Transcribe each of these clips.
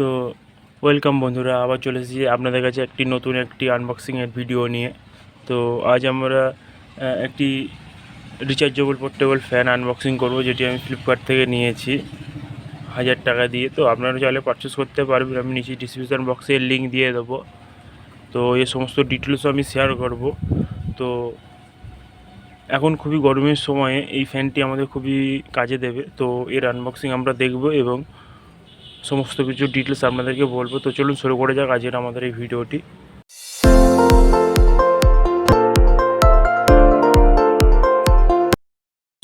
তো ওয়েলকাম বন্ধুরা, আবার চলে এসেছি আপনাদের কাছে নতুন একটি আনবক্সিংয়ের ভিডিও নিয়ে। তো আজ আমরা একটি রিচার্জেবল পোর্টেবল ফ্যান আনবক্সিং করব, যেটি আমি ফ্লিপকার্ট থেকে নিয়েছি 1000 টাকা দিয়ে। তো আপনারা চাইলে পারচেস করতে পারবেন, আমি নিচে ডিসক্রিপশন বক্সে লিঙ্ক দিয়ে দেবো। তো এই সমস্ত ডিটেলসও আমি শেয়ার করব। তো এখন খুবই গরমের সময়ে এই ফ্যানটি আমাদের খুবই কাজে দেবে। তো এর আনবক্সিং আমরা দেখব এবং সমস্ত কিছু ডিটেলস আপনাদেরকে বলবো। তো চলুন শুরু করে যাক আজকের আমাদের এই ভিডিওটি।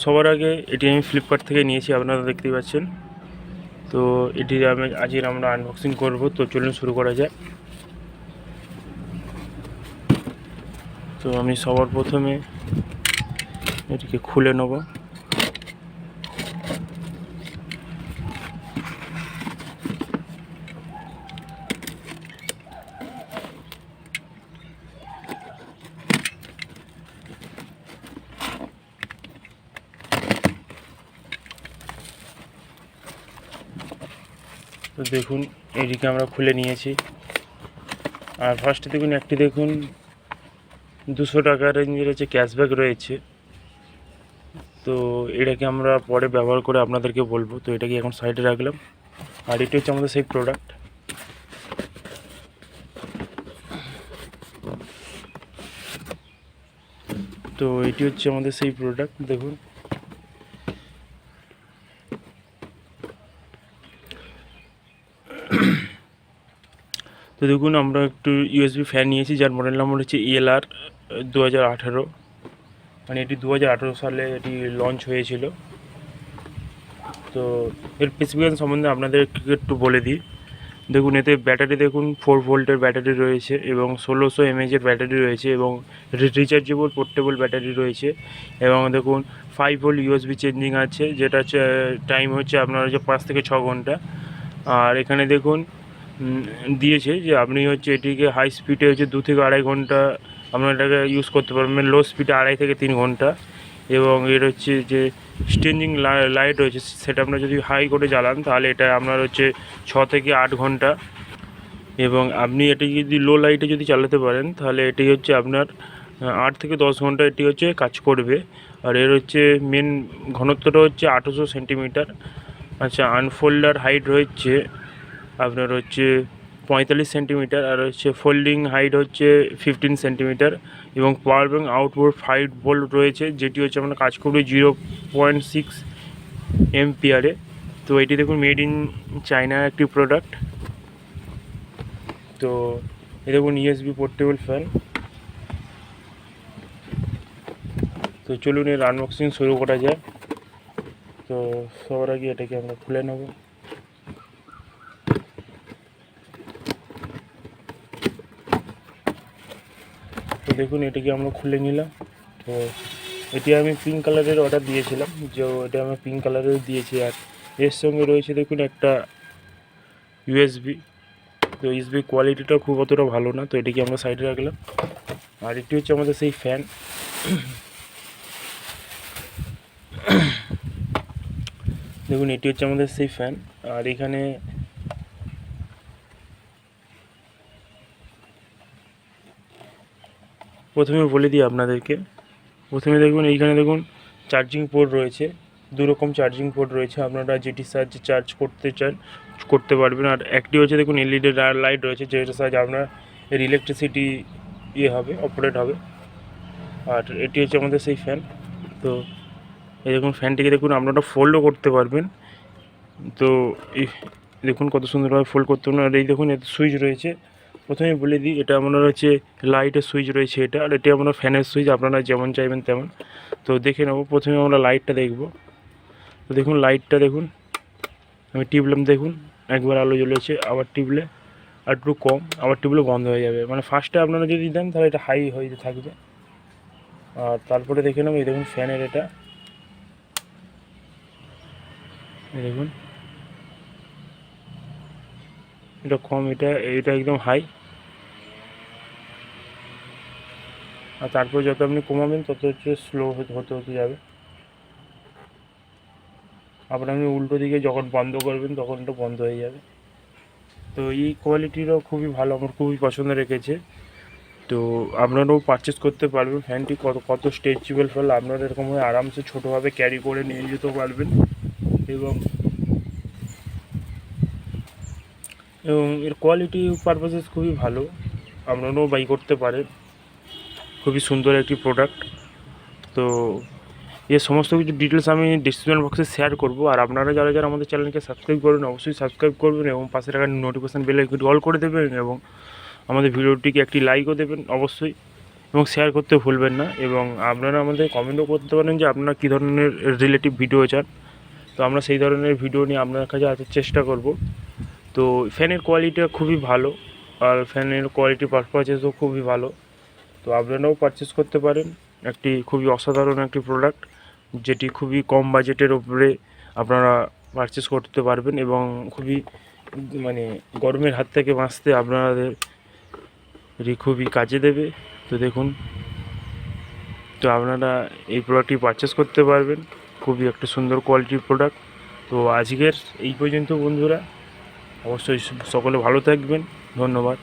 সবার আগে এটি আমি ফ্লিপকার্ট থেকে নিয়েছি, আপনারা দেখতেই পাচ্ছেন। তো এটি আজকের আমরা আনবক্সিং করব। তো চলুন শুরু করা যাক। তো আমি সবার প্রথমে এটিকে খুলে নেব। তো দেখুন, এটিকে আমরা খুলে নিয়েছি। আর ফার্স্টে দেখুন, দেখুন 200 টাকার রেঞ্জের হচ্ছে ক্যাশব্যাক রয়েছে। তো এটাকে আমরা পরে ব্যবহার করে আপনাদেরকে বলবো। তো এটাকে এখন সাইডে রাখলাম। আর এটি হচ্ছে আমাদের সেই প্রোডাক্ট। তো এটি হচ্ছে আমাদের সেই প্রোডাক্ট, দেখুন। তো দেখুন, আমরা একটু ইউএসবি ফ্যান নিয়েছি, যার মডেল নাম্বার হচ্ছে ELR 2018। মানে এটি 2018 সালে এটি লঞ্চ হয়েছিল। তো এর স্পেসিফিকেশন সম্বন্ধে আপনাদেরকে একটু বলে দিই। দেখুন, এতে ব্যাটারি দেখুন 4 ভোল্টের ব্যাটারি রয়েছে এবং 1600 mAh ব্যাটারি রয়েছে এবং রিচার্জেবল পোর্টেবল ব্যাটারি রয়েছে। এবং দেখুন 5 ভোল্ট USB চেঞ্জিং আছে, যেটা টাইম হচ্ছে আপনার হচ্ছে 5 থেকে 6 ঘন্টা। আর এখানে দেখুন দিয়েছে যে আপনি হচ্ছে এটিকে হাই স্পিডে হচ্ছে 2 থেকে 2.5 ঘন্টা আপনার এটাকে ইউজ করতে পারবেন, লো স্পিডে 2.5 থেকে 3 ঘন্টা। এবং এর হচ্ছে যে স্টেঞ্জিং লাইট রয়েছে, সেটা আপনার যদি হাই করে জ্বালান তাহলে এটা আপনার হচ্ছে 6 থেকে 8 ঘন্টা। এবং আপনি এটি যদি লো লাইটে যদি চালাতে পারেন তাহলে এটি হচ্ছে আপনার 8 থেকে 10 ঘন্টা এটি হচ্ছে কাজ করবে। আর এর হচ্ছে মেন ঘনত্বটা হচ্ছে 800 সেন্টিমিটার। আচ্ছা, আনফোল্ডার হাইট রয়েছে আপনার হচ্ছে 45 সেন্টিমিটার। আর হচ্ছে ফোল্ডিং হাইট হচ্ছে 15 সেন্টিমিটার। এবং পাওয়ার ব্যাঙ্ক আউটপুট 5 ভোল্ট রয়েছে, যেটি হচ্ছে আপনার কাজ করবে 0.6 এমপিয়ারে। তো এটি দেখুন মেড ইন চায়না একটি প্রোডাক্ট। তো এই দেখুন USB পোর্টেবল ফ্যান। তো চলুন এর আনবক্সিং শুরু করা যায়। তো সবার আগে এটাকে আমরা খুলে নেব। তো দেখুন, এটাকে আমরা খুলে নিলাম। তো এটি আমি পিঙ্ক কালারের অর্ডার দিয়েছিলাম, যে এটা আমি পিঙ্ক কালারের দিয়েছি। আর এর সঙ্গে রয়েছে দেখুন একটা USB। তো USB কোয়ালিটিটা খুব অতটা ভালো না, তো এটিকে আমরা সাইডে রাখলাম। আর এটি হচ্ছে আমাদের সেই ফ্যান। দেখুন, এটি হচ্ছে আমাদের সেই ফ্যান। আর এখানে প্রথমে বলে দিই আপনাদেরকে। প্রথমে দেখুন, এইখানে দেখুন চার্জিং পোর্ট রয়েছে, 2 রকম চার্জিং পোর্ট রয়েছে। আপনারা যেটির সাহায্যে চার্জ করতে চান করতে পারবেন। আর একটি হচ্ছে দেখুন LED লাইট রয়েছে, যেটার সাহায্যে আপনার এর ইলেকট্রিসিটি হবে, অপারেট হবে। আর এটি হচ্ছে আমাদের সেই ফ্যান। তো এই দেখুন ফ্যানটিকে দেখুন আপনারা ফোল্ডও করতে পারবেন। তো এই দেখুন কত সুন্দরভাবে ফোল্ড করতে পারবেন। আর এই দেখুন এতে সুইচ রয়েছে। প্রথমে বলে দিই, এটা আপনার হচ্ছে লাইটের সুইচ রয়েছে এটা, আর এটি আপনার ফ্যানের সুইচ, আপনারা যেমন চাইবেন তেমন। তো দেখে নেব। প্রথমে আমরা লাইটটা দেখব। তো দেখুন লাইটটা দেখুন, আমি টিপলাম, দেখুন একবার আলো জ্বলেছে, আবার টিপলে আর একটু কম, আবার টিপলে বন্ধ হয়ে যাবে। মানে ফার্স্টে আপনারা যদি দেন তাহলে এটা হাই হয়ে থাকবে। আর তারপরে দেখে নেব, এই দেখুন ফ্যানের এটা, এই দেখুন এটা কম, এটা একদম হাই। আর তারপর যত আপনি কমাবেন তত হচ্ছে স্লো হতে হতে যাবে। আবার আপনি উল্টো দিকে যখন বন্ধ করবেন তখন এটা বন্ধ হয়ে যাবে। তো এই কোয়ালিটিটাও খুবই ভালো, আমার খুবই পছন্দ রেখেছে। তো আপনারাও পারচেস করতে পারবেন। ফ্যানটি কত স্ট্রেচেবল ফলে আপনারা এরকমভাবে আরামসে ছোটোভাবে ক্যারি করে নিয়ে যেতে পারবেন এবং এর কোয়ালিটি পারপাসেস খুবই ভালো, আপনারাও বাই করতে পারেন। খুবই সুন্দর একটি প্রোডাক্ট। তো এর সমস্ত কিছু ডিটেলস আমি ডিসক্রিপশন বক্সে শেয়ার করব। আর আপনারা যারা যারা আমাদের চ্যানেলকে সাবস্ক্রাইব করবেন অবশ্যই সাবস্ক্রাইব করবেন এবং পাশে থাকা নোটিফিকেশান বেল আইকনটি অল করে দেবেন এবং আমাদের ভিডিওটিকে একটি লাইকও দেবেন অবশ্যই এবং শেয়ার করতে ভুলবেন না। এবং আপনারা আমাদের কমেন্টও করতে পারেন যে আপনারা কী ধরনের রিলেটিভ ভিডিও চান, তো আমরা সেই ধরনের ভিডিও নিয়ে আপনার কাছে আসার চেষ্টা করব। তো ফ্যানের কোয়ালিটিটা খুবই ভালো আর ফ্যানের কোয়ালিটি পারপাসেসও খুবই ভালো। তো আপনারাও পারচেস করতে পারেন। একটি খুবই অসাধারণ একটি প্রোডাক্ট, যেটি খুবই কম বাজেটের ওপরে আপনারা পারচেস করতে পারবেন এবং খুবই মানে গরমের হাত থেকে বাঁচতে আপনাদের এটি খুবই কাজে দেবে। তো দেখুন, তো আপনারা এই প্রোডাক্টটি পারচেস করতে পারবেন, খুবই একটা সুন্দর কোয়ালিটির প্রোডাক্ট। তো আজকের এই পর্যন্ত বন্ধুরা, অবশ্যই সকলে ভালো থাকবেন, ধন্যবাদ।